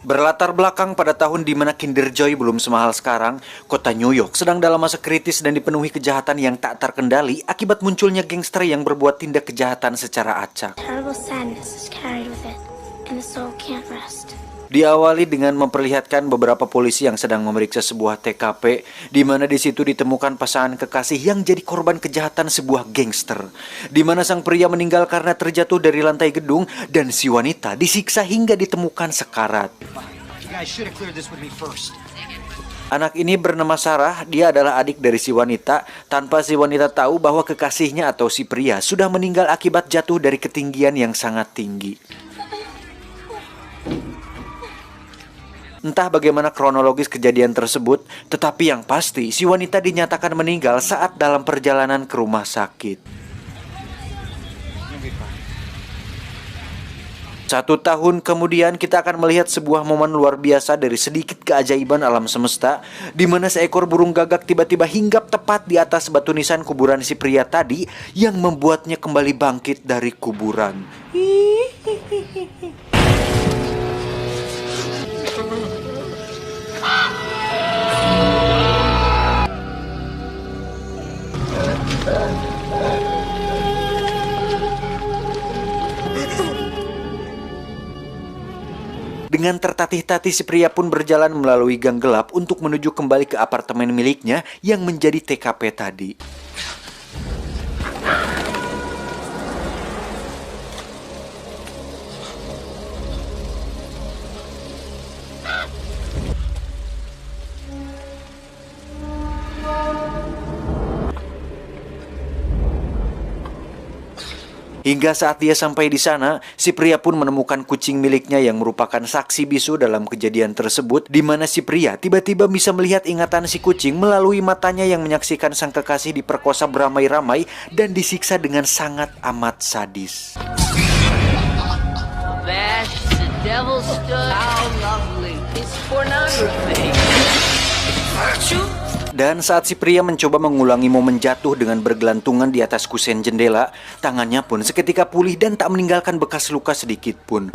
Berlatar belakang pada tahun di mana Kinder Joy belum semahal sekarang, kota New York sedang dalam masa kritis dan dipenuhi kejahatan yang tak terkendali akibat munculnya gangster yang berbuat tindak kejahatan secara acak. Terrible sadness is carried with it, and the soul can't rest. Diawali dengan memperlihatkan beberapa polisi yang sedang memeriksa sebuah TKP, di mana di situ ditemukan pasangan kekasih yang jadi korban kejahatan sebuah gangster, di mana sang pria meninggal karena terjatuh dari lantai gedung dan si wanita disiksa hingga ditemukan sekarat. Anak ini bernama Sarah, dia adalah adik dari si wanita, tanpa si wanita tahu bahwa kekasihnya atau si pria sudah meninggal akibat jatuh dari ketinggian yang sangat tinggi. Entah bagaimana kronologis kejadian tersebut, tetapi yang pasti si wanita dinyatakan meninggal saat dalam perjalanan ke rumah sakit. 1 tahun kemudian kita akan melihat sebuah momen luar biasa dari sedikit keajaiban alam semesta, di mana seekor burung gagak tiba-tiba hinggap tepat di atas batu nisan kuburan si pria tadi yang membuatnya kembali bangkit dari kuburan. Dengan tertatih-tatih si pria pun berjalan melalui gang gelap untuk menuju kembali ke apartemen miliknya yang menjadi TKP tadi. Hingga saat dia sampai di sana, si pria pun menemukan kucing miliknya yang merupakan saksi bisu dalam kejadian tersebut, di mana si pria tiba-tiba bisa melihat ingatan si kucing melalui matanya yang menyaksikan sang kekasih diperkosa beramai-ramai dan disiksa dengan sangat amat sadis. Dan saat si pria mencoba mengulangi momen jatuh dengan bergelantungan di atas kusen jendela, tangannya pun seketika pulih dan tak meninggalkan bekas luka sedikit pun.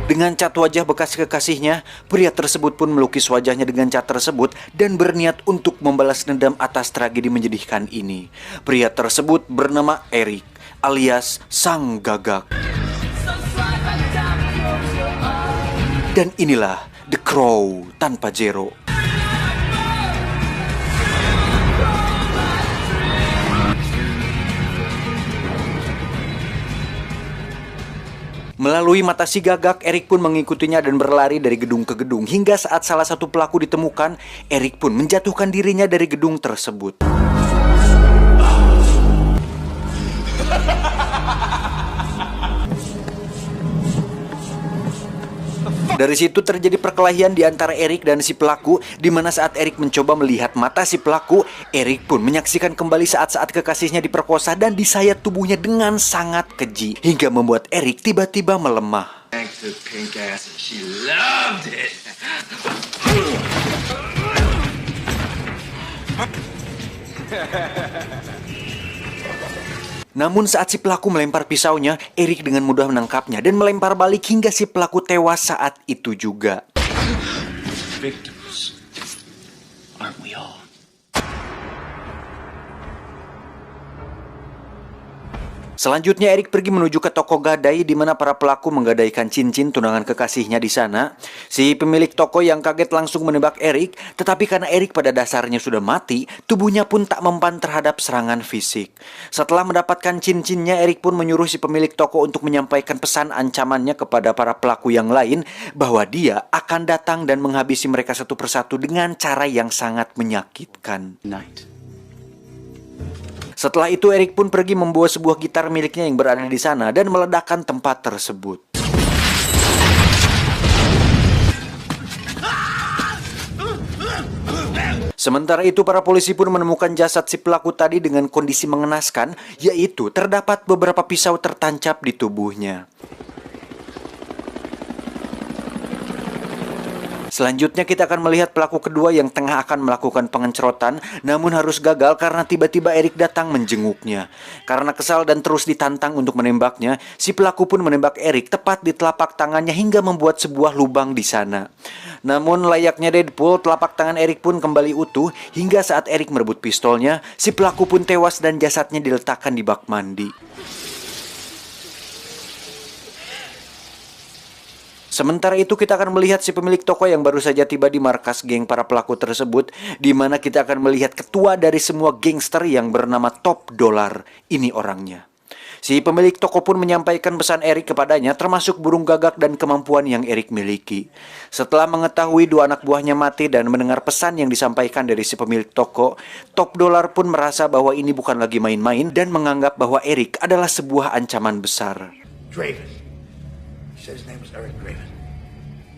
Dengan cat wajah bekas kekasihnya, pria tersebut pun melukis wajahnya dengan cat tersebut dan berniat untuk membalas dendam atas tragedi menyedihkan ini. Pria tersebut bernama Eric, alias Sang Gagak. Dan inilah The Crow tanpa Jero. Melalui mata si Gagak, Eric pun mengikutinya dan berlari dari gedung ke gedung. Hingga saat salah satu pelaku ditemukan, Eric pun menjatuhkan dirinya dari gedung tersebut. Dari situ terjadi perkelahian di antara Eric dan si pelaku, di mana saat Eric mencoba melihat mata si pelaku, Eric pun menyaksikan kembali saat-saat kekasihnya diperkosa dan disayat tubuhnya dengan sangat keji, hingga membuat Eric tiba-tiba melemah. Namun saat si pelaku melempar pisaunya, Eric dengan mudah menangkapnya dan melempar balik hingga si pelaku tewas saat itu juga. Victims, aren't we all? Selanjutnya Eric pergi menuju ke toko gadai di mana para pelaku menggadaikan cincin tunangan kekasihnya di sana. Si pemilik toko yang kaget langsung menembak Eric, tetapi karena Eric pada dasarnya sudah mati, tubuhnya pun tak mempan terhadap serangan fisik. Setelah mendapatkan cincinnya, Eric pun menyuruh si pemilik toko untuk menyampaikan pesan ancamannya kepada para pelaku yang lain bahwa dia akan datang dan menghabisi mereka satu persatu dengan cara yang sangat menyakitkan. Setelah itu Eric pun pergi membawa sebuah gitar miliknya yang berada di sana dan meledakkan tempat tersebut. Sementara itu para polisi pun menemukan jasad si pelaku tadi dengan kondisi mengenaskan, yaitu terdapat beberapa pisau tertancap di tubuhnya. Selanjutnya kita akan melihat pelaku kedua yang tengah akan melakukan pengencerotan, namun harus gagal karena tiba-tiba Eric datang menjenguknya. Karena kesal dan terus ditantang untuk menembaknya, si pelaku pun menembak Eric tepat di telapak tangannya hingga membuat sebuah lubang di sana. Namun layaknya Deadpool, telapak tangan Eric pun kembali utuh hingga saat Eric merebut pistolnya, si pelaku pun tewas dan jasadnya diletakkan di bak mandi. Sementara itu kita akan melihat si pemilik toko yang baru saja tiba di markas geng para pelaku tersebut, di mana kita akan melihat ketua dari semua gangster yang bernama Top Dollar. Ini orangnya. Si pemilik toko pun menyampaikan pesan Eric kepadanya, termasuk burung gagak dan kemampuan yang Eric miliki. Setelah mengetahui dua anak buahnya mati dan mendengar pesan yang disampaikan dari si pemilik toko, Top Dollar pun merasa bahwa ini bukan lagi main-main dan menganggap bahwa Eric adalah sebuah ancaman besar. Draven. He said his name was Eric Draven.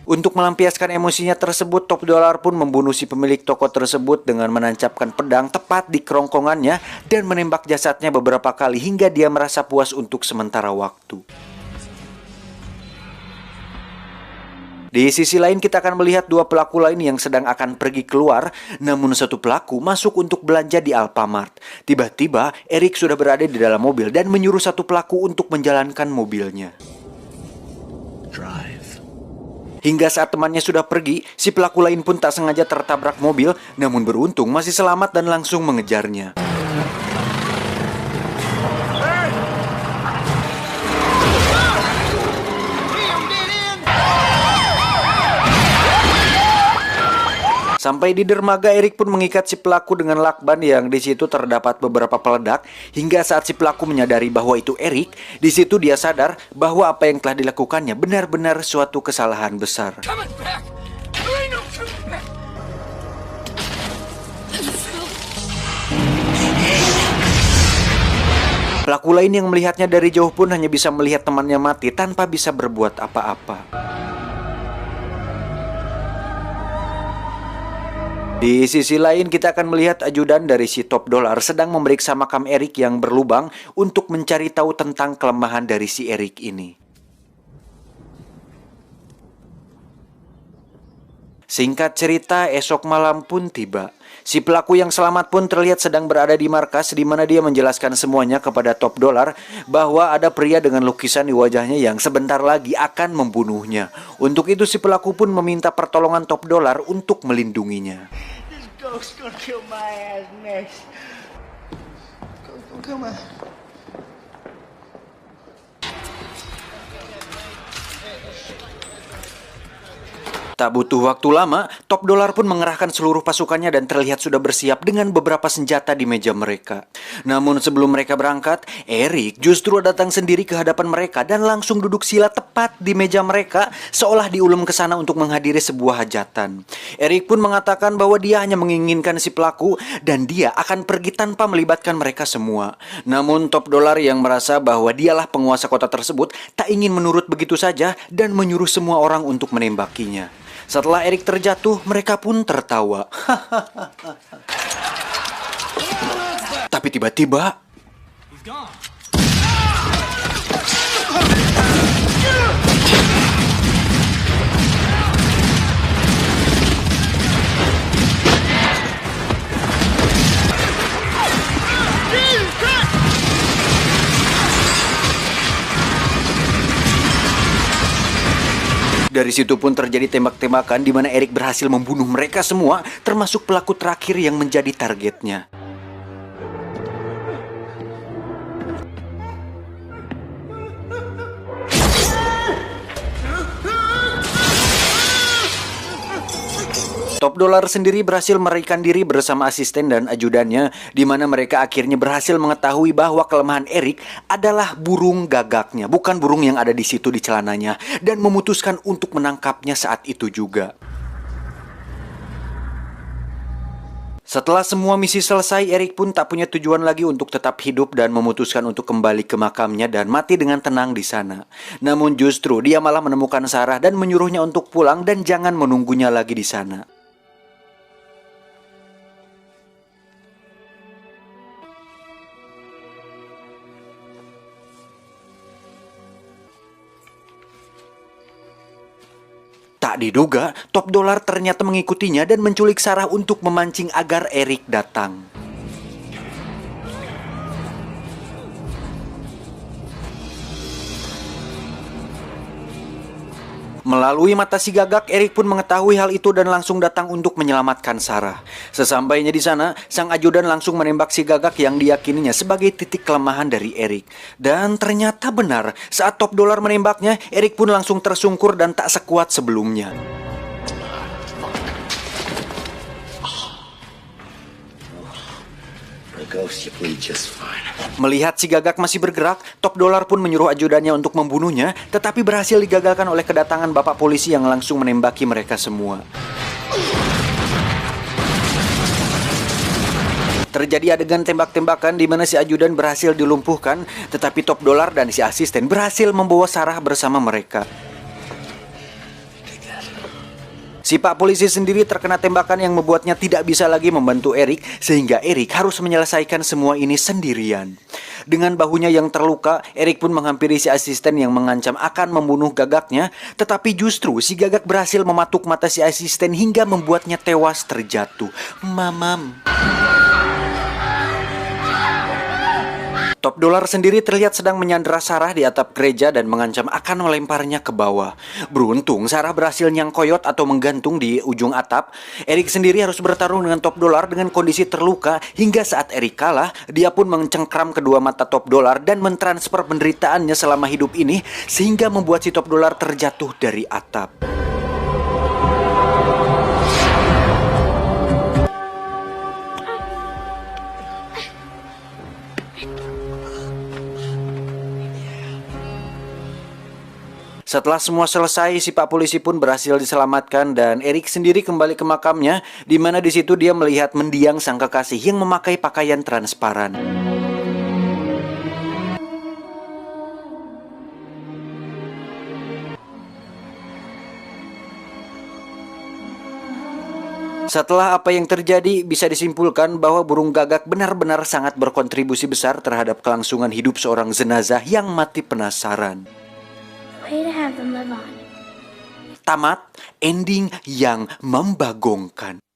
Untuk melampiaskan emosinya tersebut, Top Dollar pun membunuh si pemilik toko tersebut dengan menancapkan pedang tepat di kerongkongannya dan menembak jasadnya beberapa kali hingga dia merasa puas untuk sementara waktu. Di sisi lain kita akan melihat dua pelaku lain yang sedang akan pergi keluar, namun satu pelaku masuk untuk belanja di Alfamart. Tiba-tiba Eric sudah berada di dalam mobil dan menyuruh satu pelaku untuk menjalankan mobilnya. Drive. Hingga saat temannya sudah pergi, si pelaku lain pun tak sengaja tertabrak mobil, namun beruntung masih selamat dan langsung mengejarnya. Sampai di dermaga, Eric pun mengikat si pelaku dengan lakban yang di situ terdapat beberapa peledak. Hingga saat si pelaku menyadari bahwa itu Eric, di situ dia sadar bahwa apa yang telah dilakukannya benar-benar suatu kesalahan besar. Pelaku lain yang melihatnya dari jauh pun hanya bisa melihat temannya mati tanpa bisa berbuat apa-apa. Di sisi lain kita akan melihat ajudan dari si Top Dollar sedang memeriksa makam Eric yang berlubang untuk mencari tahu tentang kelemahan dari si Eric ini. Singkat cerita, esok malam pun tiba. Si pelaku yang selamat pun terlihat sedang berada di markas, di mana dia menjelaskan semuanya kepada Top Dollar bahwa ada pria dengan lukisan di wajahnya yang sebentar lagi akan membunuhnya. Untuk itu si pelaku pun meminta pertolongan Top Dollar untuk melindunginya. This ghost gonna kill my ass next. Come on. Tak butuh waktu lama, Top Dollar pun mengerahkan seluruh pasukannya dan terlihat sudah bersiap dengan beberapa senjata di meja mereka. Namun sebelum mereka berangkat, Eric justru datang sendiri ke hadapan mereka dan langsung duduk sila tepat di meja mereka seolah diulem ke sana untuk menghadiri sebuah hajatan. Eric pun mengatakan bahwa dia hanya menginginkan si pelaku dan dia akan pergi tanpa melibatkan mereka semua. Namun Top Dollar yang merasa bahwa dialah penguasa kota tersebut tak ingin menurut begitu saja dan menyuruh semua orang untuk menembakinya. Setelah Eric terjatuh, mereka pun tertawa. Tapi tiba-tiba dari situ pun terjadi tembak-tembakan di mana Eric berhasil membunuh mereka semua, termasuk pelaku terakhir yang menjadi targetnya. Top Dollar sendiri berhasil melarikan diri bersama asisten dan ajudannya, di mana mereka akhirnya berhasil mengetahui bahwa kelemahan Eric adalah burung gagaknya, bukan burung yang ada di situ di celananya, dan memutuskan untuk menangkapnya saat itu juga. Setelah semua misi selesai, Eric pun tak punya tujuan lagi untuk tetap hidup dan memutuskan untuk kembali ke makamnya dan mati dengan tenang di sana. Namun justru dia malah menemukan Sarah dan menyuruhnya untuk pulang dan jangan menunggunya lagi di sana. Tak diduga, Top Dollar ternyata mengikutinya dan menculik Sarah untuk memancing agar Eric datang. Melalui mata si Gagak, Eric pun mengetahui hal itu dan langsung datang untuk menyelamatkan Sarah. Sesampainya di sana, sang ajudan langsung menembak si Gagak yang diyakininya sebagai titik kelemahan dari Eric. Dan ternyata benar, saat Top Dollar menembaknya, Eric pun langsung tersungkur dan tak sekuat sebelumnya. Ghost, you bleed just fine. Melihat si Gagak masih bergerak, Top Dollar pun menyuruh ajudannya untuk membunuhnya, tetapi berhasil digagalkan oleh kedatangan bapak polisi yang langsung menembaki mereka semua. Terjadi adegan tembak-tembakan di mana si ajudan berhasil dilumpuhkan, tetapi Top Dollar dan si asisten berhasil membawa Sarah bersama mereka. Si Pak Polisi sendiri terkena tembakan yang membuatnya tidak bisa lagi membantu Eric, sehingga Eric harus menyelesaikan semua ini sendirian. Dengan bahunya yang terluka, Eric pun menghampiri si asisten yang mengancam akan membunuh Gagaknya, tetapi justru si Gagak berhasil mematuk mata si asisten hingga membuatnya tewas terjatuh. Mamam. Top Dollar sendiri terlihat sedang menyandera Sarah di atap gereja dan mengancam akan melemparnya ke bawah. Beruntung Sarah berhasil nyangkoyot atau menggantung di ujung atap. Eric sendiri harus bertarung dengan Top Dollar dengan kondisi terluka hingga saat Eric kalah, dia pun mencengkram kedua mata Top Dollar dan mentransfer penderitaannya selama hidup ini sehingga membuat si Top Dollar terjatuh dari atap. Setelah semua selesai, si Pak Polisi pun berhasil diselamatkan dan Eric sendiri kembali ke makamnya, di mana di situ dia melihat mendiang sang kekasih yang memakai pakaian transparan. Setelah apa yang terjadi, bisa disimpulkan bahwa burung gagak benar-benar sangat berkontribusi besar terhadap kelangsungan hidup seorang jenazah yang mati penasaran. Way to have them live on. Tamat, ending yang membagongkan.